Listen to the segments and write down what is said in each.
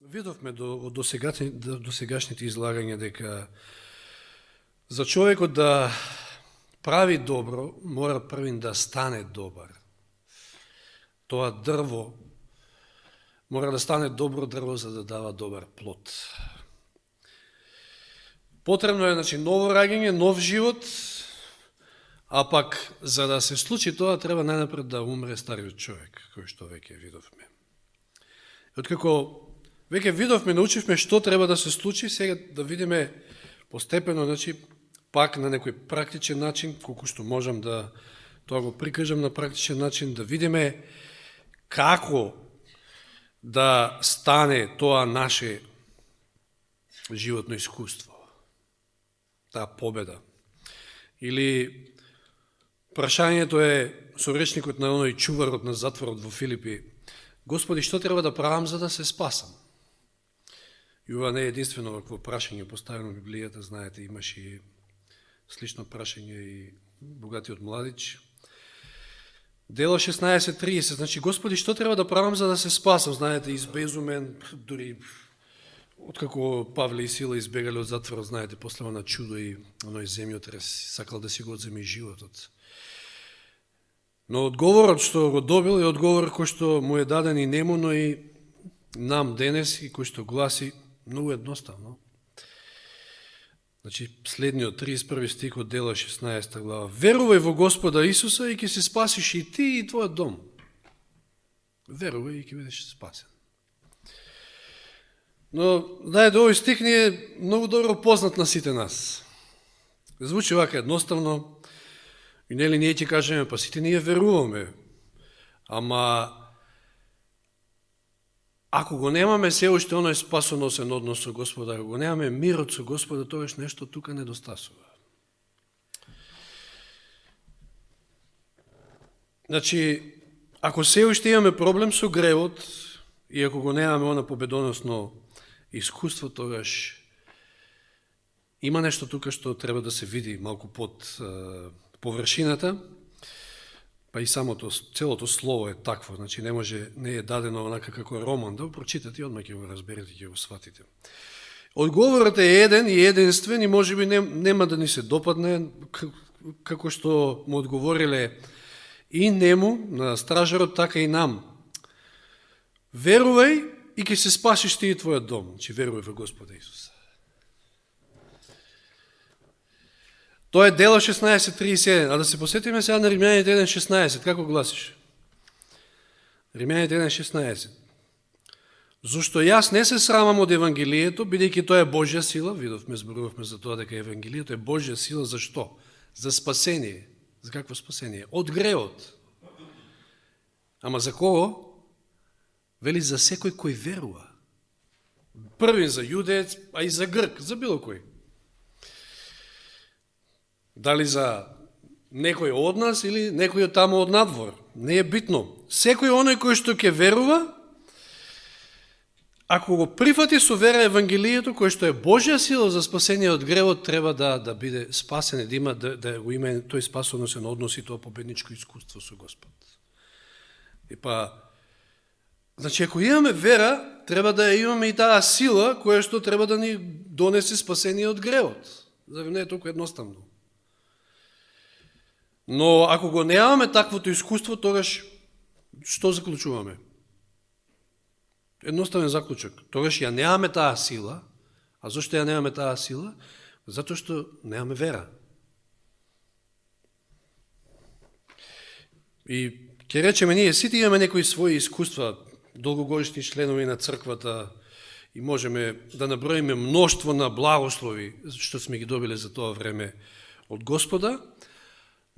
Видовме до сегашните излагања дека за човекот да прави добро, мора првин да стане добар. Тоа дрво мора да стане добро дрво за да дава добар плод. Потребно е, ново раѓање, нов живот, а пак за да се случи тоа треба најнапред да умре стариот човек, кој што веќе видовме. Откако веќе видовме, научивме што треба да се случи, сега да видиме постепено, пак на некој практичен начин, колку што можам да тоа го прикажам на практичен начин, да видиме како да стане тоа наше животно искуство, таа победа. Или прашањето е со речникот на оној чуварот на затворот во Филипи: Господи, што треба да правам за да се спасам? И ова не е единствено вакво прашање поставено в Библијата, знаете, имаше и слично прашање и богатиот младич. Дело 16:30, Господи, што треба да правам за да се спасам? Знаете, избезумен, дури откако Павле и Сила избегали од затворот, знаете, после она чудо и оној земјотрес, сакал да си го одземе животот. Но одговорот што го добил е одговор кој што му е даден и нему, но и нам денес, и кој што гласи многу едноставно. Следниот 31 стих од Дела 16 глава: Верувај во Господа Исуса и ќе се спасиш и ти и твојот дом. Верувај и ќе бидеш спасен. Но, знаете, овој стих ни е многу добро познат на сите нас. Звучи вака едноставно, и нели ние ќе кажеме, па сите ние веруваме, ама ако го немаме се уште оној спасоносен однос со Господа, ако го немаме мирот со Господа, тогаш нешто тука недостасува. Ако се уште имаме проблем со гревот и ако го немаме она победоносно искуство, тогаш има нешто тука што треба да се види малку под површината. Па и целото слово е такво, не е дадено онака како роман, да го прочитате и одма ќе го разберете, ќе го сватите. Одговорот е еден и единствен и можеби нема да ни се допадне, како што му одговориле и нему, на стражарот, така и нам. Верувај и ќе се спасиш ти и твојот дом, верувај во Господа Исуса. Тоа е Дело 16:37, а да се посетиме сега на Римјаните 1:16, како гласиш? Римјаните 1:16. Зошто јас не се срамам од Евангелието, бидејќи тоа е Божја сила, зборувавме за тоа дека Евангелието е Божја сила, за што? За спасение. За какво спасение? Од греот. Ама за кого? Вели за секој кој верува. Првин за јудеец, а и за грк, за било кој. Дали за некој од нас или некој од таму од надвор. Не е битно. Секој оној кој што ќе верува, ако го прифати со вера Евангелието, кој што е Божја сила за спасение од гревот, треба да биде спасен, да го има тој спасоносен однос и тоа победничко искуство со Господ. Ако имаме вера, треба да имаме и таа сила која што треба да ни донесе спасение од гревот. Зар не е толку едноставно? Но ако го немаме таквото искуство, тогаш што заклучуваме? Едноставен заклучок. Тогаш ја немаме таа сила. А зашто ја немаме таа сила? Затоа што немаме вера. И ќе речеме, ние сите имаме некои своји искуства, долгогодишни членови на црквата, и можеме да наброиме мноштво на благослови што сме ги добиле за тоа време од Господа,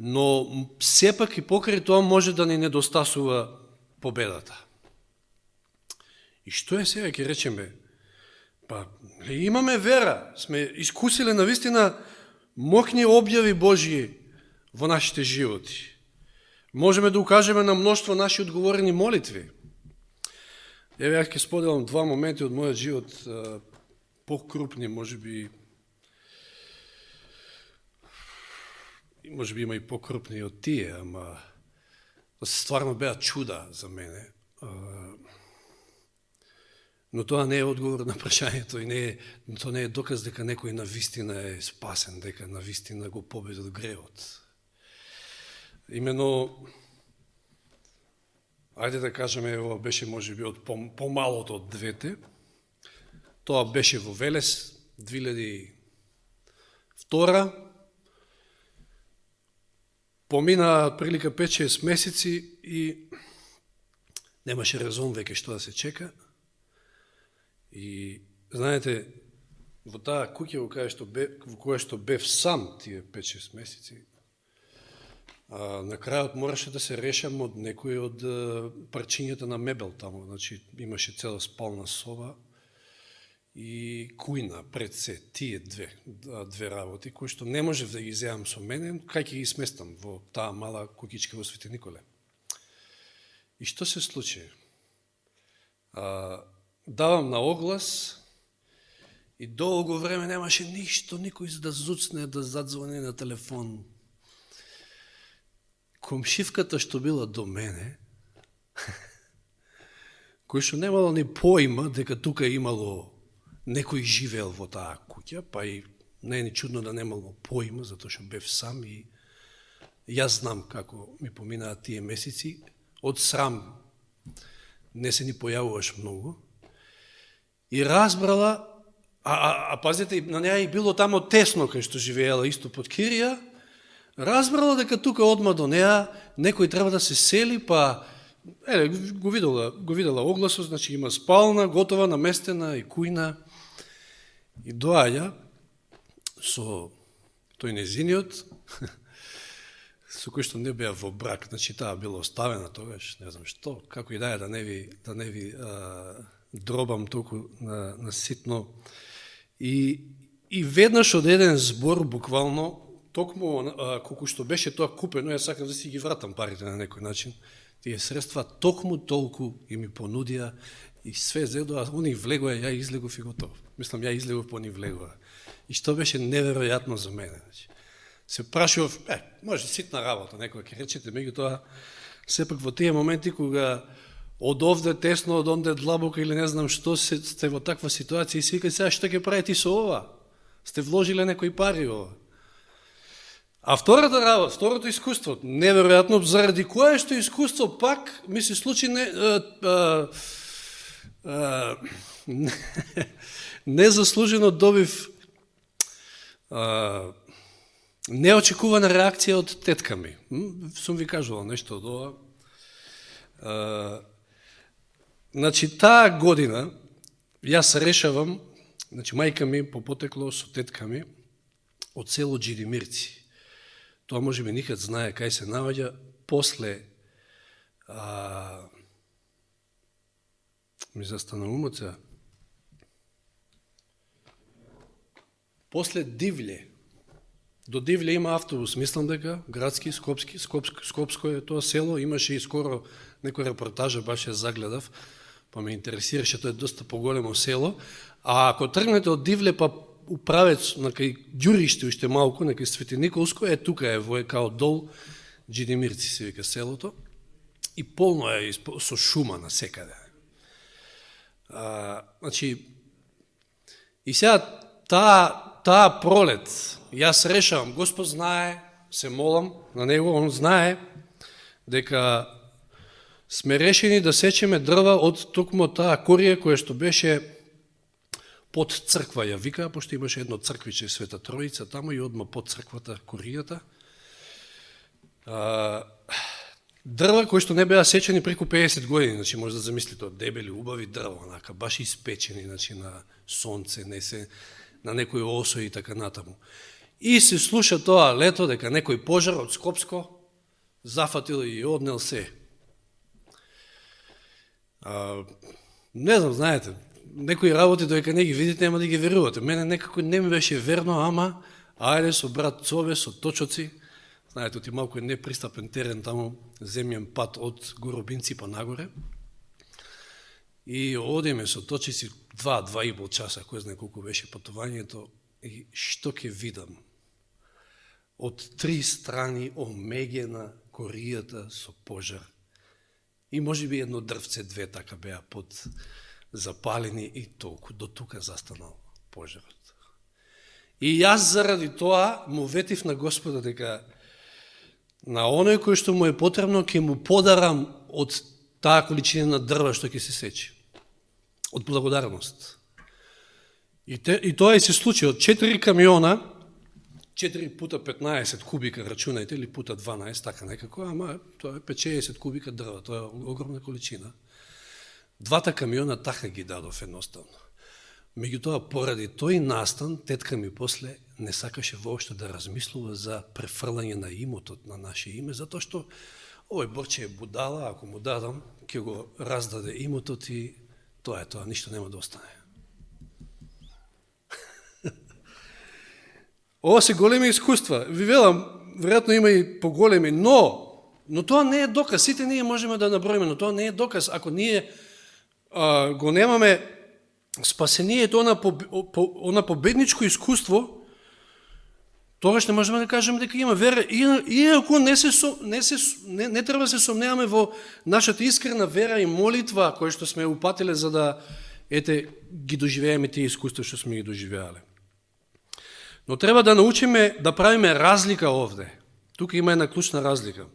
но сепак и покрај тоа може да ни недостасува победата. И што е сега, ќе речеме? Па, имаме вера, сме искусиле навистина мокни објави Божји во нашите животи. Можеме да укажеме на мноштво наши одговорени молитви. Еве, ја ќе споделам два моменти од мојот живот, покрупни, можеби има и покрупни од тие, ама стварно беа чуда за мене. Но тоа не е одговор на прашањето и тоа не е доказ дека некој навистина е спасен, дека навистина го победил гревот. Имено, ајде да кажеме, ова беше можеби од помалото од двете. Тоа беше во Велес 2002. Помина прилика 5-6 месеци и немаше резон веќе што да се чека. И знаете, во таа куќа во која што бев сам тие 5-6 месеци, на крајот мораше да се решам од некој од парчињата на мебел таму. Значи, имаше цела спална соба и кујна пред се, тие две работи, кои што не можев да ги земам со мене, кај ќе ги сместам во таа мала куќичка во Свети Николе. И што се случи? Давам на оглас и долго време немаше ништо, никој за да зуцне, да задзвони на телефон. Комшивката што била до мене, кој што немало ни поима дека тука имало некој живеел во таа куќа, па и не е ни чудно да немало поима, затоа што бев сам и јас знам како ми поминаат тие месеци. Од срам не се ни појавуваш многу. И разбрала, пазите, на неја и било тамо тесно, кај што живеела исто под кирија, разбрала дека тука одма до неја некој треба да се сели, па го видела огласот, значи има спална, готова, наместена и кујна, и доаѓа со тој незиниот, со кој што не беа во брак, значи таа била оставена тогаш, не знам што, како и да е, да не ви дробам толку на ситно. И веднаш од еден збор, буквално, токму колку што беше тоа купено, јас сакам да си ги вратам парите на некој начин, тие средства токму толку и ми понудија и све зедоа, они влегоа, ја излегов и готов. Мислам, ја излегов, по они влегоа. И што беше неверојатно за мене. Се прашував, може ситна работа, некој ќе речете, меѓутоа, сепак во тие моменти кога од овде тесно, од онде длабоко или не знам што, сте во таква ситуација и си викате, сега што ќе правите со ова? Сте вложиле некои пари ова. А втората работа, второто искуство, неверојатно, заради кое што искуство пак ми се случи незаслужено добив неочекувана реакција од тетка ми. Сум ви кажувал нешто од ова. Значи, таа година јас решавам, значи мајка ми по потекло со тетка ми од село Джидимирци. Тоа може би никад знае кај се наоѓа после ми застана умот сега. После Дивле. До Дивле има автобус, мислам дека градски, Скопско е тоа село, имаше и скоро некоја репортажа, баш ја загледав, па ме интересираше, тоа е доста поголемо село. А ако тргнете од Дивле, па управец на кај Ѓуриште уште малку, на кај Свети Николско, тука е во као дол, Джидимирци се вика селото, и полно е со шума на секаде. Значи, и сега таа пролет, јас решавам, Господ знае, се молам на него, он знае дека сме решени да сечеме дрва од токму таа корија која што беше под црква, ја вика, пошто имаше едно црквиче Света Троица таму и одма под црквата, коријата. Дрва кои што не беа сечени преку 50 години, значи може да замислите од дебели, убави дрва, онака, баш испечени, значи на сонце, не се на некој осој и така натаму. И се слуша тоа лето дека некој пожар од Скопско зафатил и однел се. Не знам, знаете, некои работи додека не ги видите, нема да ги верувате. Мене некако не ми беше верно, ама ајде со брат Цове, со точоци, знаете, оти малку е непристапен терен таму, земјен пат од Горобинци па нагоре. И одиме со точици 2,5 часа, кој знае колку беше патувањето, и што ќе видам? Од 3 страни омегена коријата со пожар. И може би едно дрвце, 2 така беа под запалени и толку, до тука застанал пожарот. И јас заради тоа му ветив на Господа дека на оној кој што му е потребно ќе му подарам од таа количина на дрва што ќе се сечи. Од благодарност. И тоа и се случи од 4 камиона, 4 пута 15 кубика, рачунајте, или пута 12, така некако, ама тоа е 50 кубика дрва, тоа е огромна количина. 2 камиона така ги дадов едноставно. Меѓутоа, поради тој настан, тетка ми после не сакаше воопшто да размислува за префрлање на имотот на наше име, затоа што овој Борче е будала, ако му дадам, ќе го раздаде имотот и тоа е тоа, ништо нема да остане. Ова се големи искуства. Ви велам, веројатно има и поголеми, но тоа не е доказ. Сите ние можеме да наброиме, но тоа не е доказ. Ако ние го немаме спасението на победничко искуство, тогаш не можеме да кажеме дека има вера. Иако не треба да се сомневаме во нашата искрена вера и молитва, која што сме упатиле за да ги доживееме тие искуства што сме ги доживеале. Но треба да научиме да правиме разлика овде. Тука има една клучна разлика.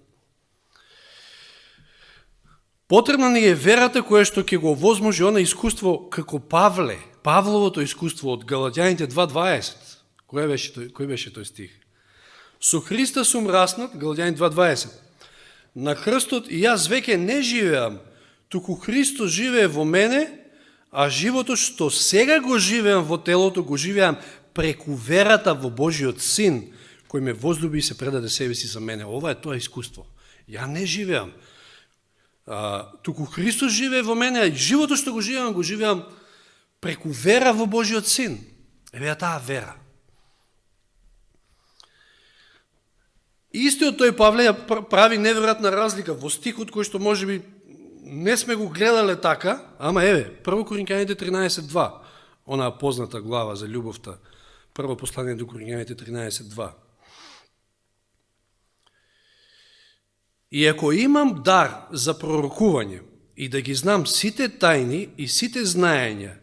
Потребна ни е верата која што ќе го возможи она искуство како Павле, Павловото искуство од Галатјаните 2.20. Кој беше тој стих? Со Христа сум раснат, Галатјани 2.20. На крстот и јас веќе не живеам, туку Христос живее во мене, а животот што сега го живеам во телото, го живеам преку верата во Божиот Син, кој ме возлюби и се предаде себе си за мене. Ова е тоа искуство. Ја не живеам. Туку Христос живее во мене, а животот што го живеам преку вера во Божиот Син. Еве таа вера. Истиот тој Павле прави неверојатна разлика во стихот кој што можеби не сме го гледале така, ама еве, 1 Коринќаните 13.2, онаа позната глава за љубовта, прво послание до Коринќаните 13.2. И ако имам дар за пророкување и да ги знам сите тајни и сите знаења,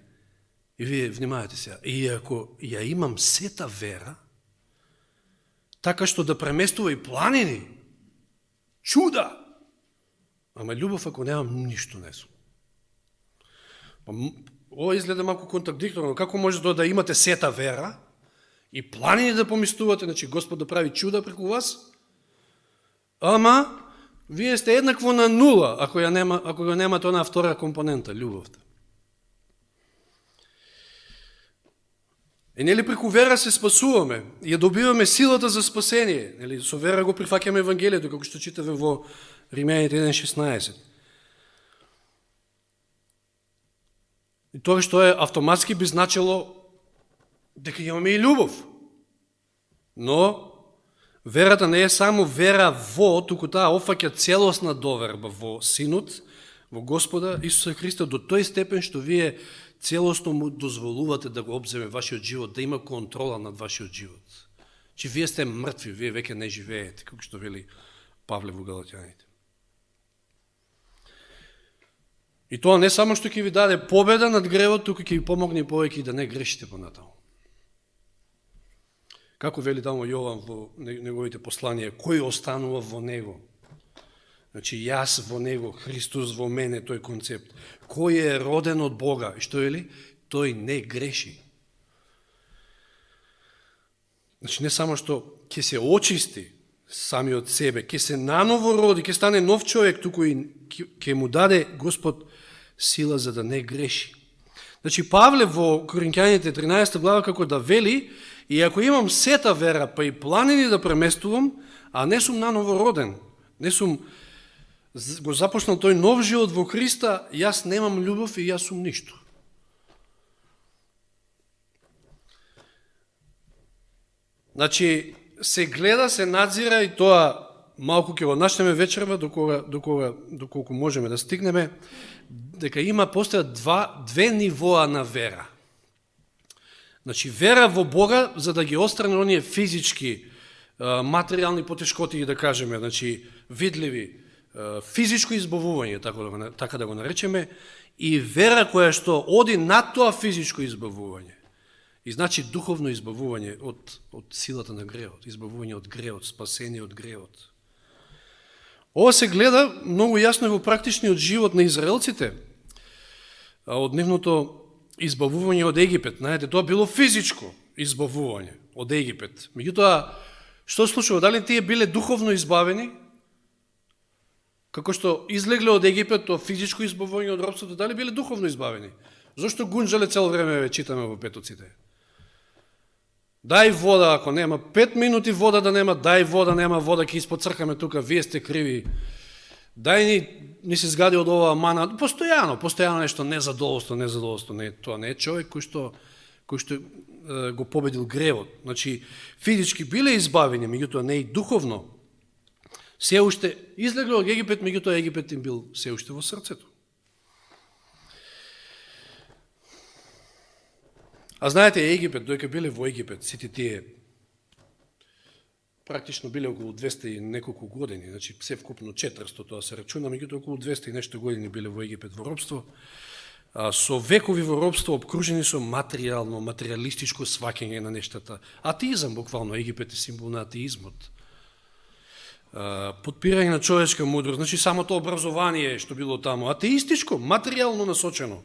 и вие внимавате сега, и ако ја имам сета вера, така што да преместува и планини, чуда, ама љубов ако немам, ништо не сум. Ова изгледа малку контрадикторно. Како може да имате сета вера и планини да помислувате, значи Господ да прави чуда преку вас, ама вие сте еднакво на нула, ако го немате онаа втора компонента, љубовта. И нели преку вера се спасуваме, ја добиваме силата за спасение, нели со вера го прифаќаме Евангелието, како што читаме во Римјаните 1.16. И тоа што е автоматски би значило дека имаме и љубов. Но верата не е само вера во, туку таа опфаќа целосна доверба во Синот, во Господа Исуса Христа, до тој степен што вие целосно му дозволувате да го обземе вашиот живот, да има контрола над вашиот живот. Че вие сте мртви, вие веќе не живеете, како што вели Павле во Галатјаните. И тоа не само што ќе ви даде победа над гревот, туку ќе ви помогне повеќе да не грешите понатаму. Како вели тамо Јован во неговите посланија, кој останува во него? Значи, јас во него, Христос во мене, тој концепт. Кој е роден од Бога? И што е ли? Тој не греши. Значи, не само што ќе се очисти сами од себе, ќе се наново роди, ќе стане нов човек, туку и ќе му даде Господ сила за да не греши. Значи, Павле во Коринќаните 13 глава како да вели, и ако имам сета вера, па и планини да преместувам, а не сум наново роден, не сум го започнал тој нов живот во Христа, јас немам љубов и јас сум ништо. Значи, се гледа, се надзира и тоа малку ќе го начнеме вечерва, доколку можеме да стигнеме, дека постојат две нивоа на вера. Значи, вера во Бога, за да ги отстрани оние физички, материјални потешкоти, да кажеме, значи, видливи, физичко избавување, така да го наречеме, и вера која што оди над тоа физичко избавување. И значи духовно избавување од силата на греот, избавување од греот, спасение од греот. Ова се гледа многу јасно и во практичниот живот на израелците, од нивното избавување од Египет. Знаете, тоа било физичко избавување од Египет. Меѓутоа, што случува? Дали тие биле духовно избавени? Како што излегле од Египет, тоа физичко избавување од робството, дали биле духовно избавени? Зошто гунжале цело време, читаме во петоците? Дај вода, ако нема 5 минути вода да нема, дај вода, нема вода, ќе испоцркаме тука, вие сте криви. Дај ни се згади од оваа мана, постојано нешто незадоволство, тоа не е човек кој што го победил гревот. Значи, физички биле избавени, меѓутоа не и духовно. Се уште излегле од Египет, меѓутоа Египет им бил се уште во срцето. А знаете, Египет, дојка биле во Египет, сите тие практично биле околу 200 и неколку години, значи се вкупно 400 тоа се рачуна, меѓутоа околу 200 и нешто години биле во Египет во робство. Со векови во робство обкружени со материалистичко сваќање на нештата. Атеизам, буквално, Египет е символ на атеизмот. Подпирање на човечка мудрост, значи самото образование што било таму, атеистичко, материјално насочено.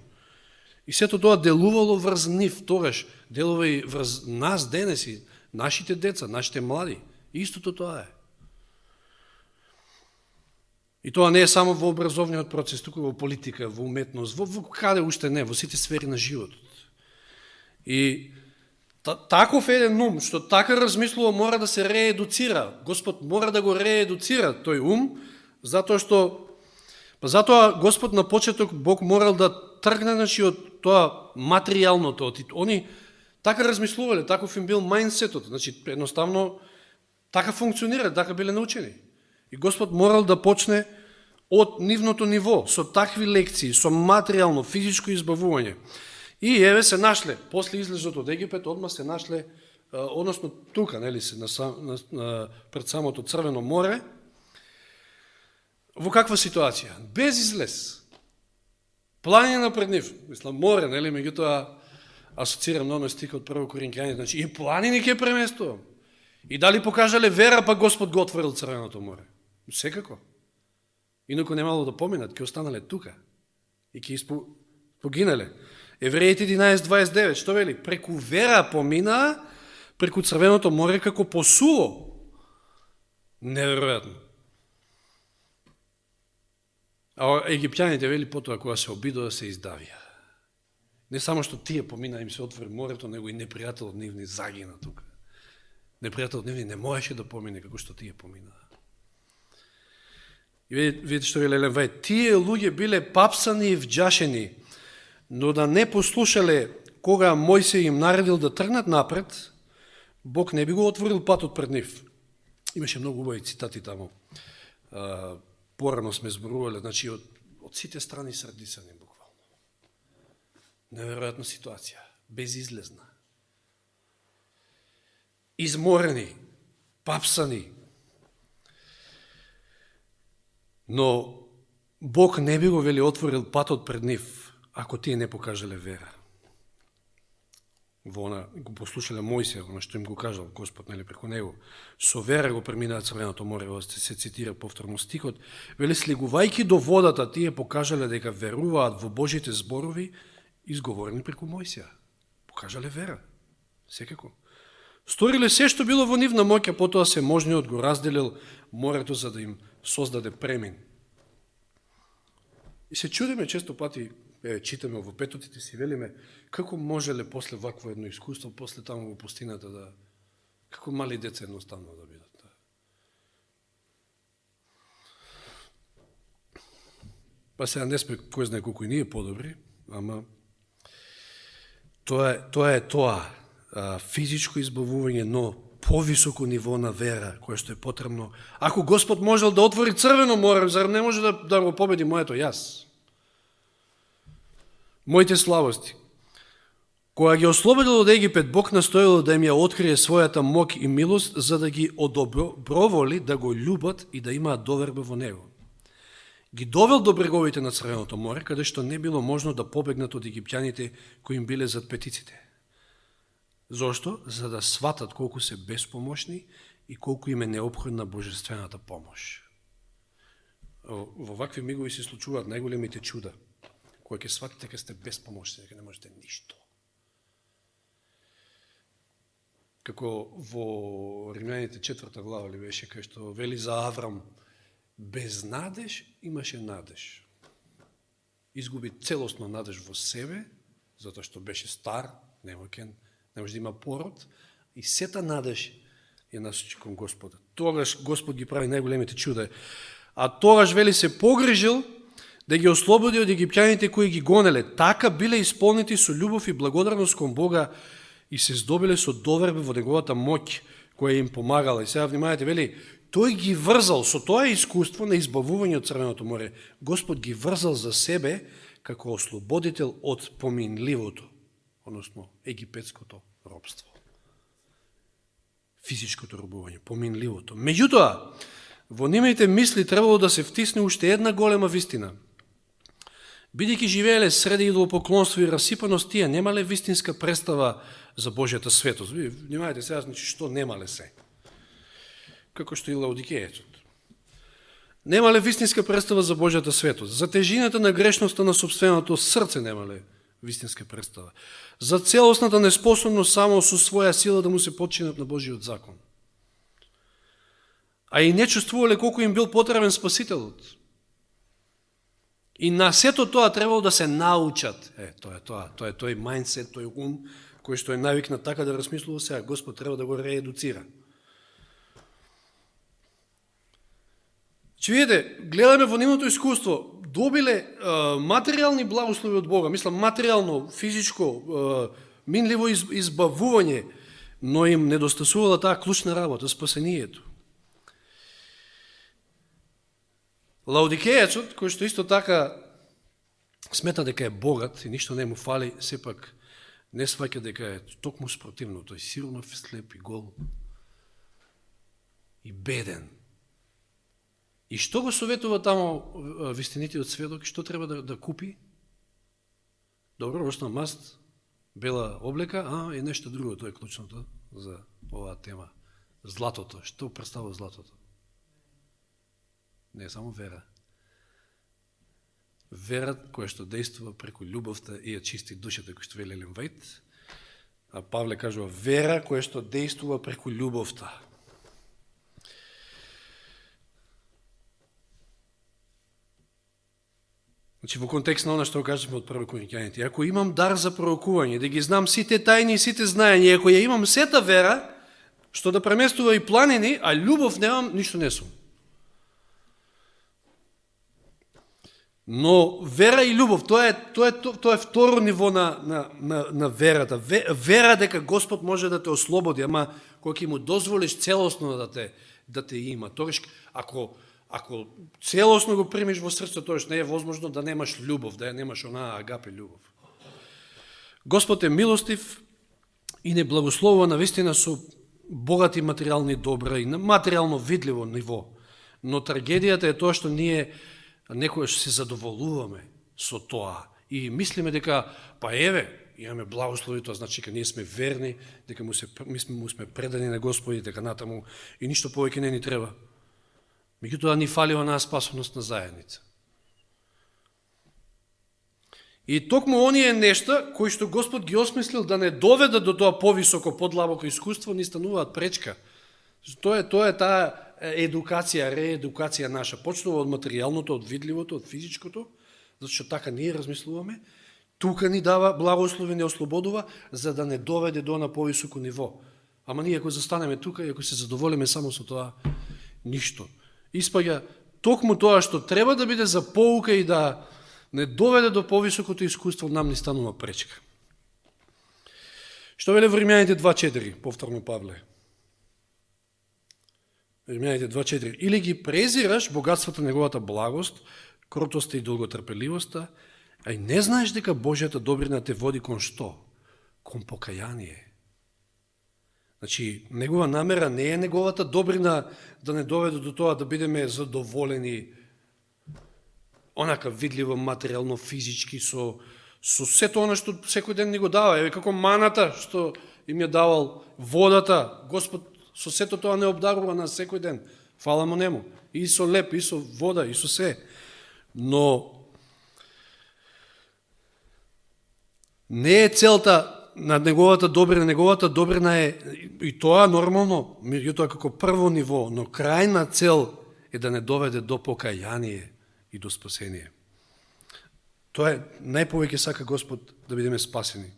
И сето тоа делувало врз нив, тогаш делува и врз нас денеси, нашите деца, нашите млади. Истото тоа е. И тоа не е само во образовниот процес, туку во политика, во уметност, во каде уште не, во сите сфери на животот. И таков еден ум, што така размислува, мора да се реедуцира. Господ мора да го реедуцира тој ум, затоа Господ на почеток Бог морал да тргне од тоа материјалното. Они така размислувале, таков им бил мајндсетот. Значи, едноставно, така функционира, така биле научени. И Господ морал да почне од нивното ниво, со такви лекции, со материјално, физичко избавување. И еве се нашле, после излезот од Египет, одма се нашле, односно тука, нели се, пред самото Црвено море, во каква ситуација? Без излез. Планина пред нив, мислам море, нели, меѓутоа асоцирам на оној стих од 1 Коринќани, значи и планини ќе преместувам. И дали покажале вера, па Господ го отворил Црвеното море? Секако. Инаку немало да поминат, ќе останале тука. И ќе погинале. Евреите 11:29, што вели? Преку вера помина, преку Црвеното море како по суво. Неверојатно. А египтјаните, вели, потоа кога се обидоа, се издавија. Не само што тие помина, им се отвори морето, него и непријателот нивни загина тука. Непријателот нивни не можеше да помине како што тие поминаа. И видите што вели Елен Вајд, тие луѓе биле папсани и вџашени, но да не послушале кога Мојсей им наредил да тргнат напред, Бог не би го отворил патот пред нив. Имаше многу убави цитати таму. Порано сме зборувале, значи од сите страни срдисани буквално. Неверојатна ситуација, безизлезна. Изморени, папсани. Но Бог не би го вели отворил патот пред нив, ако тие не покажале вера. Во она го послушале Мојсија, она што им го кажал Господ, нели, преку него. Со вера го преминаат Црвеното море, се цитира повторно стихот. Вели, слегувајќи до водата, тие покажале дека веруваат во Божите зборови, изговорени преку Мојсија. Покажале вера. Секако. Сториле се што било во нивна моќ, а потоа се можниот го разделил морето за да им создаде премин. И се чудиме често пати, читаме во петотите си, велиме, како можеле после вакво едно искуство, после таму во пустината да, како мали деца едноставно да бидат. Па сега не сме кој знае колку и ние подобри, ама тоа е физичко избавување, но повисоко ниво на вера, кое што е потребно. Ако Господ можел да отвори Црвено море, зар не може да го победи моето јас? Моите слабости. Кога ги ослободил од Египет, Бог настојал да им ја открие својата моќ и милост, за да ги одоброволи да го љубат и да имаат доверба во Него. ги довел до бреговите на Црвеното море, каде што не било можно да побегнат од египтјаните кои им биле зад петиците. Зошто? За да сватат колку се безпомошни и колку им е необходна божествената помош. Во вакви мигови се случуваат најголемите чуда, кои ќе сватите дека сте безпомошни, дека не можете ништо. Како во Римјаните 4 глава ли беше, кај што вели за Аврам, без надеж имаше надеж. Изгуби целосно надеж во себе, затоа што беше стар, не може да има пород, и сета надеж ја насочи кон Господа. Тогаш Господ ги прави најголемите чуда. А тогаш вели се погрижил да ги ослободи од египтјаните кои ги гонеле. Така биле исполнети со љубов и благодарност кон Бога и се здобиле со доверба во неговата моќ која им помагала. И сега внимавајте, вели, тој ги врзал со тоа искуство на избавување од Црвеното море. Господ ги врзал за себе како ослободител од поминливото, односно египетското робство. Физичкото робување, поминливото. Меѓутоа, во нивните мисли требало да се втисне уште една голема вистина. Бидејќи живееле среди идолопоклонство и расипаност, тие немале вистинска представа за Божјата светост. Внимавајте сега, значи, што немале се. Како што и Лаодикејецот. Немале вистинска представа за Божјата светост. За тежината на грешноста на собственото срце немале вистинска представа. За целосната неспособност само со своја сила да му се подчинат на Божиот закон. А и не чувствувале колку им бил потребен Спасителот. И на сето тоа требало да се научат. Тоа е тој мајндсет, тој ум, кој што е навикнат така да размислува, сега Господ треба да го реедуцира. Че видите, гледаме во нивното искуство, добиле материјални благослови од Бога, мислам материјално, физичко, минливо избавување, но им недостасувала таа клучна работа, спасението. Лаодикејецот, кој што исто така смета дека е богат и ништо не му фали, сепак не сваќа дека е токму спротивно, тој сиромав, слеп и гол и беден. И што го советува тамо вистинитиот сведок, што треба да купи? Добро, рочна маст, бела облека, и нешто друго, тоа е клучното за оваа тема. Златото. Што представува златото? Не само вера. Вера која што действува преку љубовта и ја чисти душата, кој што вели Елен Вајт. А Павле кажува вера која што действува преку љубовта. Значи, во контекст на она што кажеме од прво Коринќаните, ако имам дар за пророкување, да ги знам сите тајни и сите знаења, ако ја имам сета вера, што да преместува и планини, а љубов немам, ништо не сум. Но вера и љубов, тоа е второ ниво на верата. Вера дека Господ може да те ослободи, ама кога ќе му дозволиш целосно да те има. Тогаш, ако целосно го примиш во срцето, тогаш не е возможно да немаш љубов, да немаш онаа агапе љубов. Господ е милостив и не благословува навистина со богати материјални добра и на материјално видливо ниво. Но трагедијата е тоа што ние некојаш се задоволуваме со тоа и мислиме дека, имаме благослови, тоа значи дека ние сме верни, дека му сме предани на Господи, дека натаму и ништо повеќе не ни треба. Меѓутоа ни фали онаа спасоност на заедница. И токму оние нешта кои што Господ ги осмислил да не доведат до тоа повисоко, подлабоко искуство, ни стануваат пречка. Тоа е таа едукација, реедукација наша. Почнува од материјалното, од видливото, од физичкото, зашто така ние размислуваме. Тука ни дава благослови, не ослободува, за да не доведе до на повисоко ниво. Ама ние ако застанеме тука и ако се задоволиме само со тоа, ништо. Испаѓа токму тоа што треба да биде за поука и да не доведе до повисокото искуство, нам ни станува пречка. Што веле во Римјаните 2.4, повторно Павле? Римјаните 2.4. Или ги презираш богатството на неговата благост, кротоста и долготрпеливоста, а и не знаеш дека Божјата добрина те води кон што? Кон покаяние. Значи, негова намера не е неговата добрина да не доведе до тоа да бидеме задоволени онака видливо, материјално, физички, со сето оно што секој ден ни го дава. Еве како маната што им ја давал, водата, Господ со сето тоа не обдарува на секој ден. Фала му нему. И со леп, и со вода, и со се. Но не е целта на неговата добрина е и тоа нормално, меѓутоа како прво ниво, но крајна цел е да не доведе до покаяние и до спасение. Тоа е, најповеќе сака Господ да бидеме спасени.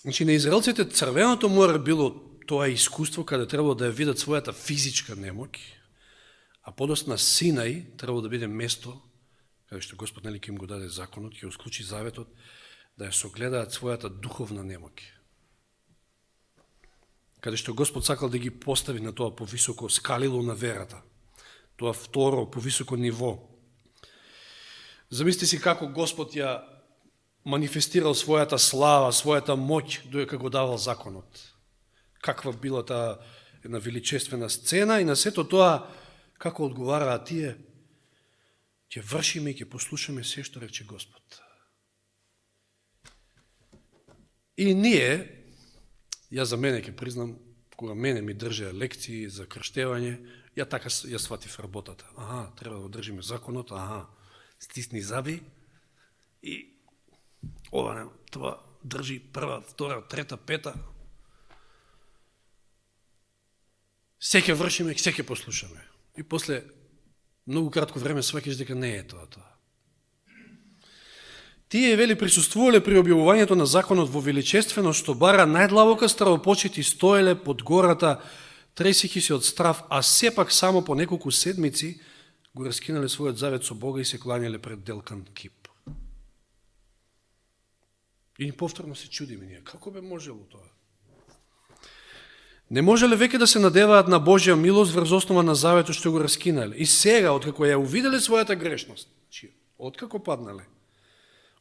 Значи, на израелците Црвеното море било тоа искуство каде требало да ја видат својата физичка немоќ, а подост на Синај требало да биде место каде што Господ нели ќе им го даде законот, ќе склучи заветот, да ја согледаат својата духовна немоќ. Каде што Господ сакал да ги постави на тоа повисоко скалило на верата, тоа второ, повисоко ниво. Замисли си како Господ ја манифестирал својата слава, својата моќ, додека го давал законот. Каква била таа една величествена сцена и на сето тоа, како одговараат тие, ќе вршиме и ќе послушаме се што рече Господ. И ние, јас за мене ќе признам, кога мене ми држеа лекции за крштевање, ја така ја сватив работата. Треба да го држиме законот, стисни заби и ова тоа држи прва, втора, трета, пета. Се ќе вршиме, се ќе послушаме. И после многу кратко време сваќаш дека не е тоа. Тие, вели, присуствувале при објавувањето на законот во величественост, што бара најдлабока стравопочит и стоеле под гората, тресики се од страв, а сепак само по неколку седмици го раскинале својот завет со Бога и се кланяле пред делкан кип. И повторно се чудиме ние, како бе можело тоа? Не можеле веќе да се надеваат на Божја милост врз основа на заветот што го раскинале. И сега, откако ја увиделе својата грешност, откако паднале,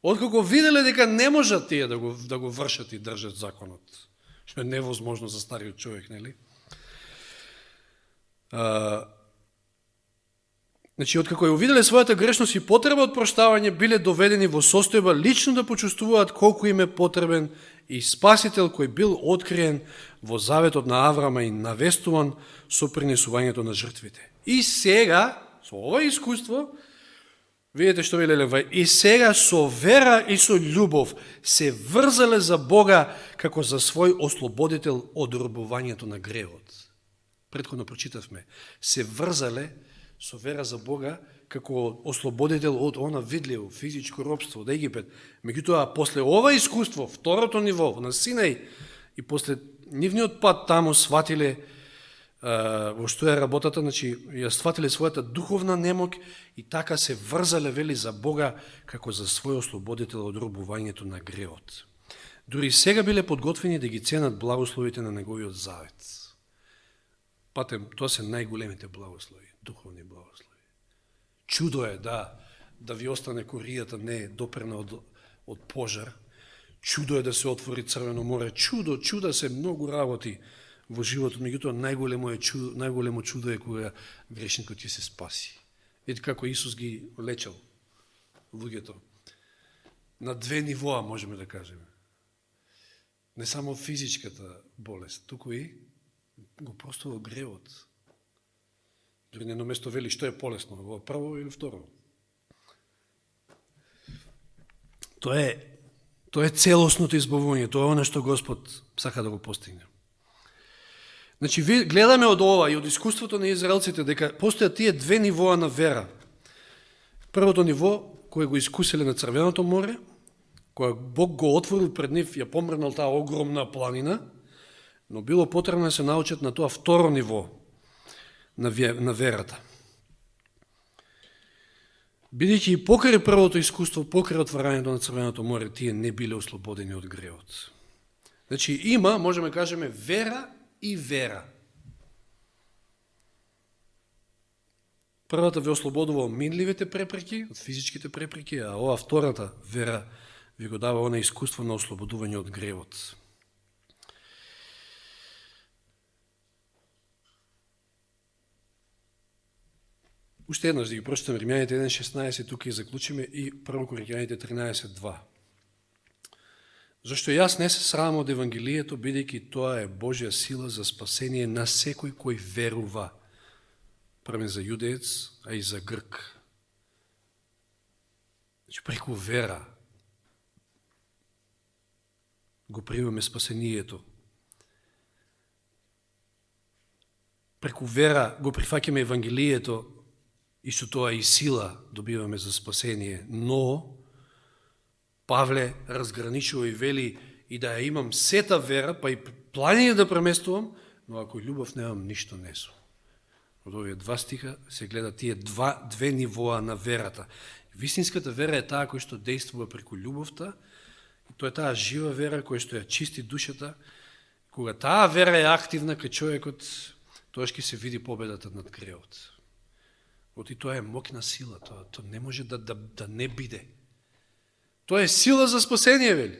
откако виделе дека не можат тие да го вршат и држат законот, што е невозможно за стариот човек, нели? Значи, откако ја увиделе својата грешност и потреба од проштавање, биле доведени во состојба лично да почувствуваат колку им е потребен и Спасител кој бил откриен во заветот на Аврама и навестуван со принесувањето на жртвите. И сега, со ова искуство, видите што велеле, и сега со вера и со љубов се врзале за Бога како за свој ослободител од робувањето на гревот. Претходно прочитавме, се врзале со вера за Бога како ослободител од она видливо физичко робство од Египет. Меѓутоа, после ова искуство, второто ниво на Синај и после нивниот пат таму сватиле во што е работата, значи ја сватиле својата духовна немоќ и така се врзале, вели, за Бога како за свој ослободител од робувањето на гревот. Дури сега биле подготвени да ги ценат благословите на неговиот завет. Патем, тоа се најголемите благослови, духовни благослови. Чудо е да ви остане коријата не допрена од пожар. Чудо е да се отвори Црвено море. Чуда се многу работи во животот, меѓутоа најголемо чудо е кога грешникот ќе се спаси. Видите како Исус ги лечел луѓето. На две нивоа можеме да кажеме. Не само физичката болест, туку и го простува гревот. Дори на едно место вели што е полесно, во прво или второ. Тоа е целосното избавување, тоа е оно што Господ сака да го постигне. Значи, гледаме од ова и од искуството на израелците дека постојат тие две нивоа на вера. Првото ниво, кое го искуселе на Црвеното море, кога Бог го отворил пред нив, ја помрнал таа огромна планина, но било потребно да се научат на тоа второ ниво на верата. Бидејќи и покрај првото искуство, покрај отварањето на Црвеното море, тие не биле ослободени од гревот. Значи има, можеме кажеме, вера и вера. Првата ве ослободува од минливите препреки, од физичките препреки, а ова втората вера ви го дава она искуство на ослободување од гревот. Уште еднаш да ги прочитам Римјаните 1.16, тука и заклучиме, и 1 Коринќаните 13.2. Зашто јас не се срамам од Евангелието, бидејќи тоа е Божја сила за спасение на секој кој верува. Првен за јудеец, а и за грк. Значи, преку вера го примаме спасението. Преку вера го прифаќаме Евангелието и со тоа и сила добиваме за спасение. Но Павле разграничува и вели и да ја имам сета вера, па и планини да преместувам, но ако љубов немам, ништо не сум. Од овие два стиха се гледа тие две нивоа на верата. Вистинската вера е таа која што действува преку љубовта, и тоа е таа жива вера која што ја чисти душата. Кога таа вера е активна кај човекот, тоа ќе се види победата над гревот. Оти тоа е моќна сила, тоа не може да не биде. Тоа е сила за спасение, вели.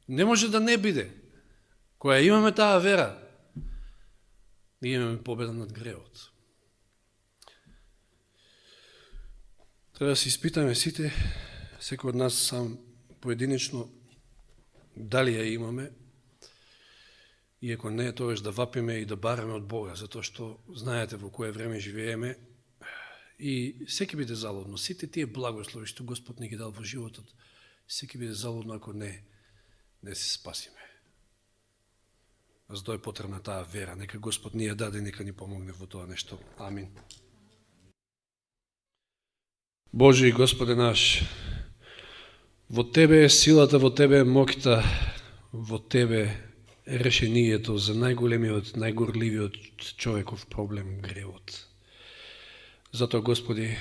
Не може да не биде. Кога имаме таа вера, ние имаме победа над гревот. Треба да се испитаме сите, секој од нас сам поединечно, дали ја имаме, и ако не, тогаш да вапиме и да бараме од Бога, затоа што знаете во кое време живееме, и секи биде залудно. Сите тие благослови што Господ ни ги дал во животот, секи биде залудно ако не се спасиме. Затоа е потребна таа вера. Нека Господ ни ја даде, нека ни помогне во тоа нешто. Амин. Боже и Господе наш, во Тебе е силата, во Тебе е моќта, во Тебе е решението за најголемиот, најгорливиот човеков проблем, гревот. Затоа, Господи,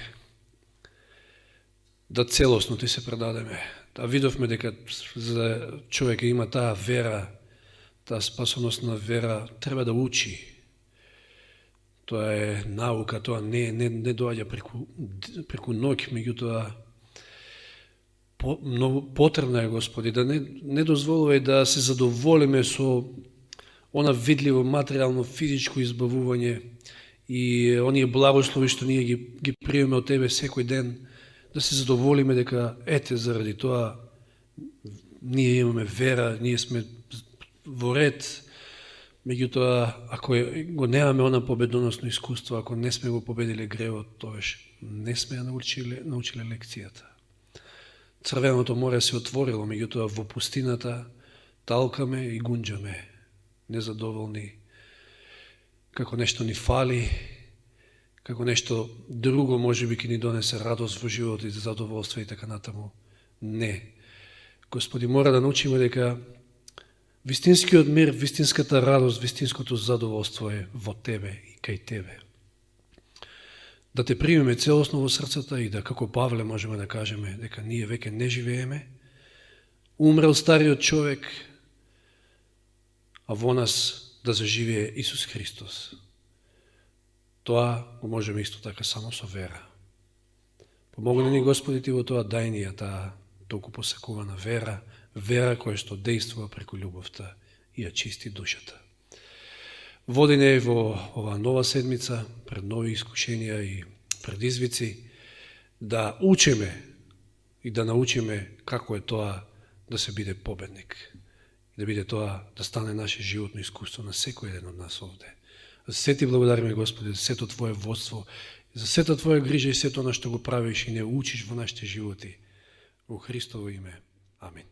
да целосно Ти се предадеме. Да видовме дека за човека има таа вера, таа спасоносна вера, треба да учи. Тоа е наука, тоа не доаѓа преку ноќ, меѓутоа многу потребна е, Господи, да не дозволувај да се задоволиме со она видливо материјално физичко избавување и оние благослови што ние ги приемаме од Тебе секој ден, да се задоволиме дека ете заради тоа ние имаме вера, ние сме во ред. Меѓутоа, ако го немаме она победоносно искуство, ако не сме го победиле гревот, тогаш не сме ја научиле лекцијата. Црвеното море се отворило, меѓутоа во пустината талкаме и гунџаме, незадоволни, како нешто ни фали, како нешто друго можеби ќе ни донесе радост во живот и задоволство и така натаму. Не. Господи, мора да научиме дека вистинскиот мир, вистинската радост, вистинското задоволство е во Тебе и кај Тебе. Да Те примеме целосно во срцата и да, како Павле, можеме да кажеме дека ние веќе не живееме, умрел стариот човек, а во нас да заживее Исус Христос. Тоа го можеме исто така само со вера. Помогни ни, Господи, Ти во тоа, дај ни ја таа толку посакувана вера, вера која што действува преку љубовта и ја чисти душата. Води не во оваа нова седмица, пред нови искушенија и предизвици, да учиме и да научиме како е тоа да се биде победник. Да биде тоа да стане наше животно искуство на секој еден од нас овде. За се Ти благодариме, Господи, за сето Твое водство, за сето Твоја грижа и сето на што го правиш и не учиш во нашите животи. Во Христово име. Амин.